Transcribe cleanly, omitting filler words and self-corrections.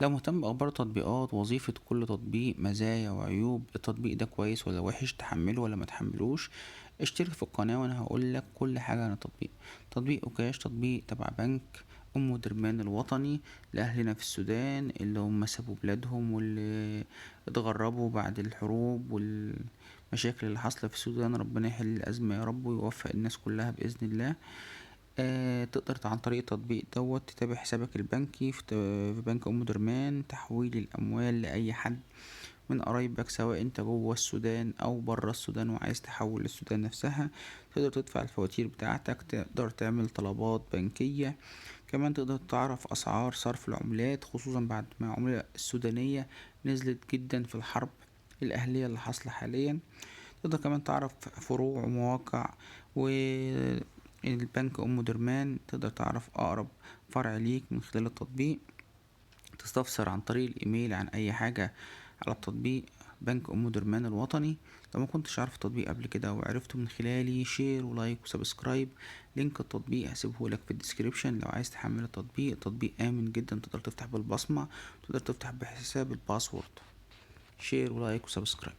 لو مهتم بأخبار التطبيقات، وظيفة كل تطبيق، مزايا وعيوب التطبيق ده، كويس ولا وحش، تحمله ولا ما تحملوش، اشترك في القناة وانا هقولك كل حاجة عن التطبيق. تطبيق اوكاش تطبيق تبع بنك أم درمان الوطني لأهلنا في السودان اللي هم سابوا بلادهم واللي اتغربوا بعد الحروب والمشاكل اللي حاصلة في السودان. ربنا يحل الأزمة يا رب ويوفق الناس كلها بإذن الله. تقدر عن طريق التطبيق دوت تتابع حسابك البنكي في بنك أم درمان، تحويل الأموال لأي حد من قرايبك سواء انت جوه السودان او برا السودان وعايز تحول للسودان نفسها. تقدر تدفع الفواتير بتاعتك، تقدر تعمل طلبات بنكية. كمان تقدر تعرف أسعار صرف العملات خصوصا بعد ما العملة السودانية نزلت جدا في الحرب الأهلية اللي حاصلة حاليا. تقدر كمان تعرف فروع ومواقع والبنك أم درمان، تقدر تعرف أقرب فرع ليك من خلال التطبيق. تستفسر عن طريق الإيميل عن أي حاجة على التطبيق بنك أم درمان الوطني. لو ما كنتش عارف التطبيق قبل كده وعرفته من خلالي، شير ولايك وسبسكرايب. لينك التطبيق هسيبه لك في الديسكريبشن. لو عايز تحمل التطبيق، التطبيق آمن جدا، تقدر تفتح بالبصمة، تقدر تفتح بحساب الباسورد. شير ولايك وسبسكرايب.